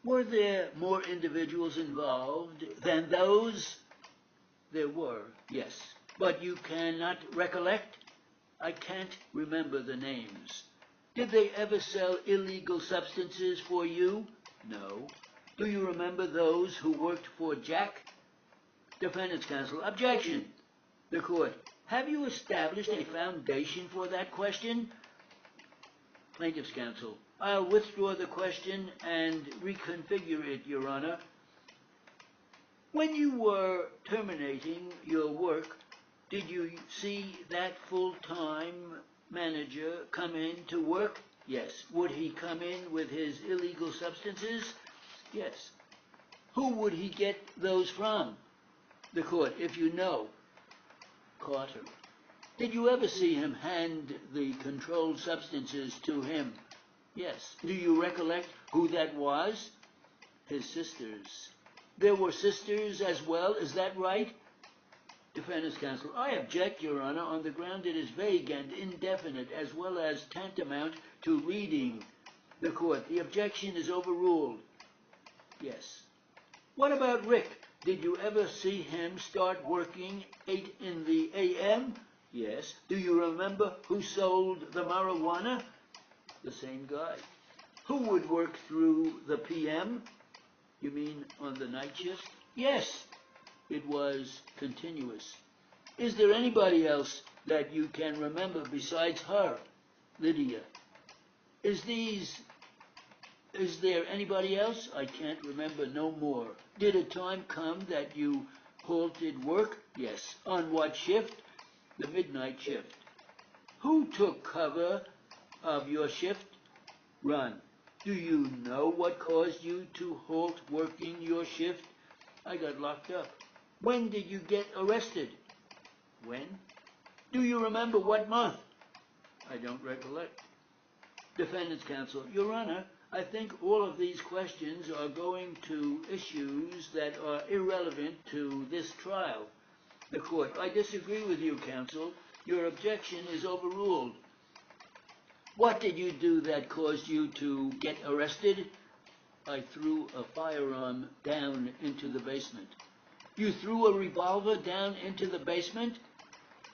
Were there more individuals involved than those? There were, yes. But you cannot recollect? I can't remember the names. Did they ever sell illegal substances for you? No. Do you remember those who worked for Jack? Defendant's counsel. Objection. The court. Have you established a foundation for that question? Plaintiff's counsel. I'll withdraw the question and reconfigure it, Your Honor. When you were terminating your work, did you see that full-time manager come in to work? Yes. Would he come in with his illegal substances? Yes. Who would he get those from? The court. If you know. Carter. Did you ever see him hand the controlled substances to him? Yes. Do you recollect who that was? His sisters. There were sisters as well, is that right? Defendant's counsel. I object, Your Honor, on the ground it is vague and indefinite, as well as tantamount to reading. The court. The objection is overruled. Yes. What about Rick? Did you ever see him start working 8 in the a.m.? Yes. Do you remember who sold the marijuana? The same guy. Who would work through the p.m.? You mean on the night shift? Yes. It was continuous. Is there anybody else that you can remember besides her? Lydia. Is there anybody else? I can't remember no more. Did a time come that you halted work? Yes. On what shift? The midnight shift. Who took cover of your shift? Run. Do you know what caused you to halt working your shift? I got locked up. When did you get arrested? When? Do you remember what month? I don't recollect. Defendant's counsel. Your Honor, I think all of these questions are going to issues that are irrelevant to this trial. The court. I disagree with you, counsel. Your objection is overruled. What did you do that caused you to get arrested? I threw a firearm down into the basement. You threw a revolver down into the basement?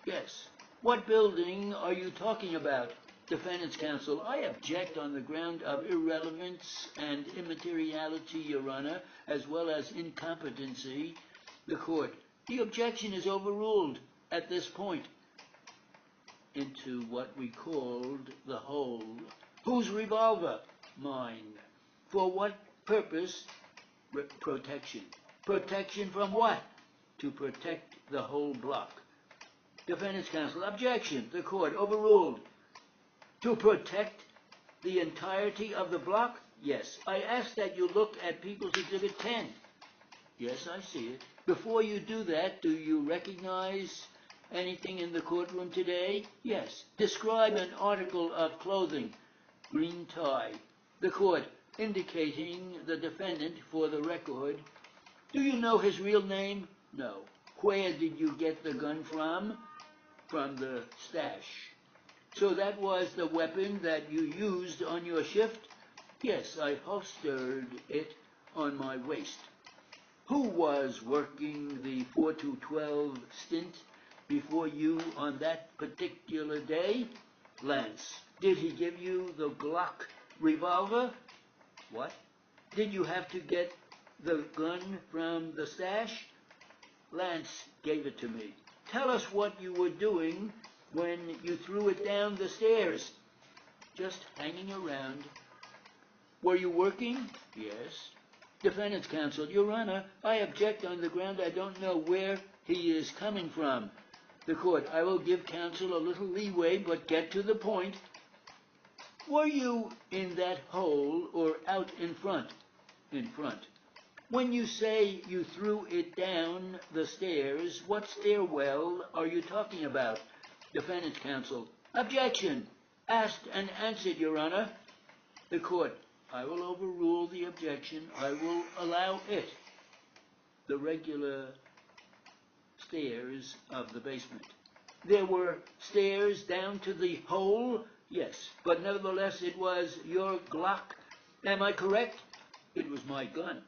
Yes. What building are you talking about? Defendant's counsel. I object on the ground of irrelevance and immateriality, Your Honor, as well as incompetency. The court. The objection is overruled at this point. Into what we called the hole. Whose revolver? Mine. For what purpose? Protection. Protection from what? To protect the whole block. Defendant's counsel. Objection. The court. Overruled. To protect the entirety of the block? Yes. I ask that you look at People's Exhibit 10. Yes, I see it. Before you do that, do you recognize anything in the courtroom today? Yes. Describe an article of clothing. Green tie. The court. Indicating the defendant for the record. Do you know his real name? No. Where did you get the gun from? From the stash. So that was the weapon that you used on your shift? Yes, I holstered it on my waist. Who was working the 4 to 12 stint before you on that particular day? Lance. Did he give you the Glock revolver? What? Did you have to get the gun from the stash? Lance gave it to me. Tell us what you were doing when you threw it down the stairs. Just hanging around. Were you working? Yes. Defendant's counsel. Your Honor, I object on the ground I don't know where he is coming from. The court. I will give counsel a little leeway, but get to the point. Were you in that hole or out in front? In front. When you say you threw it down the stairs, what stairwell are you talking about? Defendant's counsel. Objection. Asked and answered, Your Honor. The court. I will overrule the objection. I will allow it. The regular stairs of the basement. There were stairs down to the hole? Yes. But nevertheless, it was your Glock. Am I correct? It was my gun.